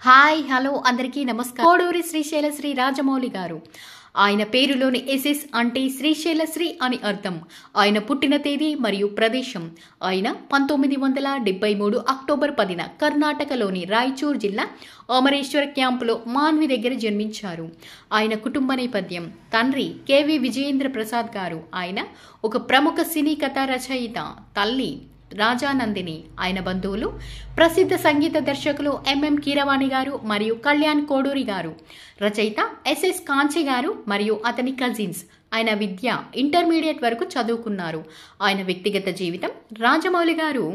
Hi hello అందరికీ నమస్కారం. కోడూరి శ్రీశైల శ్రీ రాజమౌళి గారు. ఆయన పేరులోని ఎస్ఎస్ అంటే శ్రీశైల శ్రీ అని అర్థం. ఆయన పుట్టిన తేదీ మరియు ప్రదేశం. ఆయన 1973 అక్టోబర్ 10న కర్ణాటకలోని రాయచూర్ జిల్లా అమరేశ్వర క్యాంపులో మాన్వి దగ్గర జన్మించారు. ఆయన కుటుంబ నేపథ్యం: తండ్రి కెవి విజయేంద్ర ప్రసాద్ గారు. ఆయన ఒక ప్రముఖ సినీ కథా రచయిత. తల్లి రాజానందిని. ఆయన బంధువులు ప్రసిద్ధ సంగీత దర్శకులు ఎంఎం కీరవాణి గారు మరియు కళ్యాణ్ కోడూరి గారు. రచయిత ఎస్ఎస్ కాంచి గారు మరియు అతని కజిన్స్. ఆయన విద్య ఇంటర్మీడియట్ వరకు చదువుకున్నారు. ఆయన వ్యక్తిగత జీవితం: రాజమౌళి గారు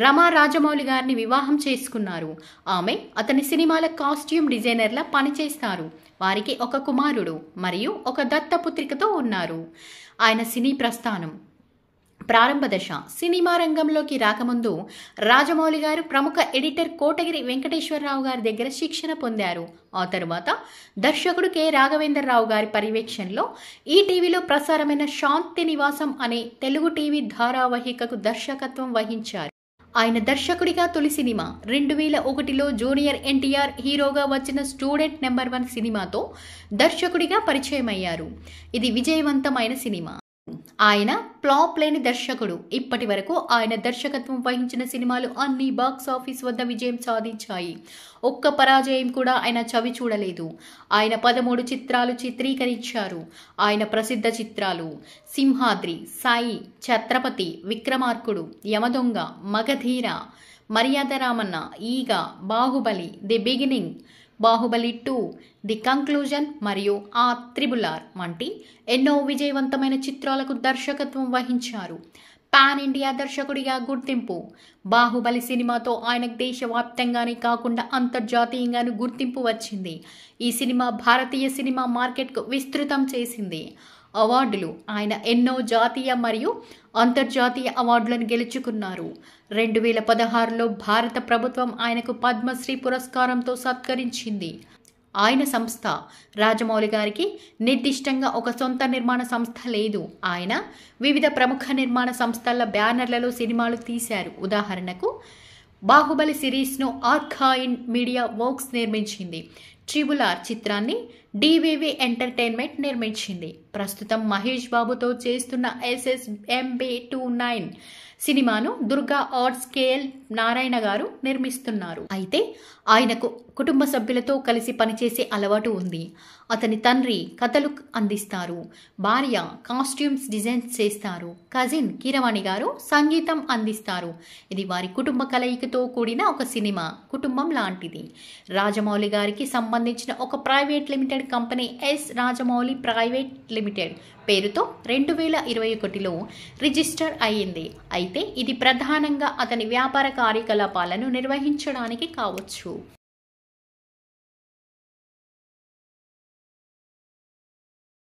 రమా రాజమౌళి గారిని వివాహం చేసుకున్నారు. ఆమె అతని సినిమాల కాస్ట్యూమ్ డిజైనర్లా పనిచేస్తారు. వారికి ఒక కుమారుడు మరియు ఒక దత్తపుత్రికతో ఉన్నారు. ఆయన సినీ ప్రస్థానం: ప్రారంభ దశ: సినిమా రంగంలోకి రాకముందు రాజమౌళి గారు ప్రముఖ ఎడిటర్ కోటగిరి వెంకటేశ్వరరావు గారి దగ్గర శిక్షణ పొందారు. ఆ తరువాత దర్శకుడు కె రాఘవేంద్రరావు గారి పర్యవేక్షణలో ఈటీవీలో ప్రసారమైన శాంతి నివాసం అనే తెలుగు టీవీ ధారావాహికకు దర్శకత్వం వహించారు. ఆయన దర్శకుడిగా తొలి సినిమా 2001లో జూనియర్ ఎన్టీఆర్ హీరోగా వచ్చిన స్టూడెంట్ నెంబర్ 1 సినిమాతో దర్శకుడిగా పరిచయమయ్యారు. ఇది విజయవంతమైన సినిమా. ఆయన ఫ్లాప్ లేని దర్శకుడు. ఇప్పటి వరకు ఆయన దర్శకత్వం వహించిన సినిమాలు అన్ని బాక్స్ ఆఫీస్ వద్ద విజయం సాధించాయి. ఒక్క పరాజయం కూడా ఆయన చవి చూడలేదు. ఆయన 13 చిత్రాలు చిత్రీకరించారు. ఆయన ప్రసిద్ధ చిత్రాలు: సింహాద్రి, సాయి, ఛత్రపతి, విక్రమార్కుడు, యమదొంగ, మగధీర, మర్యాద రామన్న, ఈగ, Baahubali, the beginning, Baahubali 2, the conclusion మరియు ఆ RRR వంటి ఎన్నో విజయవంతమైన చిత్రాలకు దర్శకత్వం వహించారు. పాన్ ఇండియా దర్శకుడిగా గుర్తింపు: బాహుబలి సినిమాతో ఆయనకు దేశవ్యాప్తంగానే కాకుండా అంతర్జాతీయంగానూ గుర్తింపు వచ్చింది. ఈ సినిమా భారతీయ సినిమా మార్కెట్కు విస్తృతం చేసింది. అవార్డులు: ఆయన ఎన్నో జాతీయ మరియు అంతర్జాతీయ అవార్డులను గెలుచుకున్నారు. 2016లో భారత ప్రభుత్వం ఆయనకు పద్మశ్రీ పురస్కారంతో సత్కరించింది. ఆయన సంస్థ: రాజమౌళి గారికి నిర్దిష్టంగా ఒక సొంత నిర్మాణ సంస్థ లేదు. ఆయన వివిధ ప్రముఖ నిర్మాణ సంస్థల బ్యానర్లలో సినిమాలు తీశారు. ఉదాహరణకు బాహుబలి సిరీస్ను ఆర్కాయిన్ మీడియా వర్క్స్ నిర్మించింది. RRR చిత్రాన్ని డివివి ఎంటర్టైన్మెంట్ నిర్మించింది. ప్రస్తుతం మహేష్ బాబుతో చేస్తున్న SSMB29 సినిమాను దుర్గా ఆర్ట్స్ KL నారాయణ గారు నిర్మిస్తున్నారు. అయితే ఆయనకు కుటుంబ సభ్యులతో కలిసి పనిచేసే అలవాటు ఉంది. అతని తండ్రి కథలు అందిస్తారు. భార్య కాస్ట్యూమ్స్ డిజైన్ చేస్తారు. కజిన్ కీరవాణి గారు సంగీతం అందిస్తారు. ఇది వారి కుటుంబ కలయికతో కూడిన ఒక సినిమా కుటుంబం లాంటిది. రాజమౌళి గారికి సంబంధించిన ఒక private limited company S Rajamouli private limited పేరుతో 2021లో రిజిస్టర్ అయ్యింది. అయితే ఇది ప్రధానంగా అతని వ్యాపార కార్యకలాపాలను నిర్వహించడానికి కావచ్చు.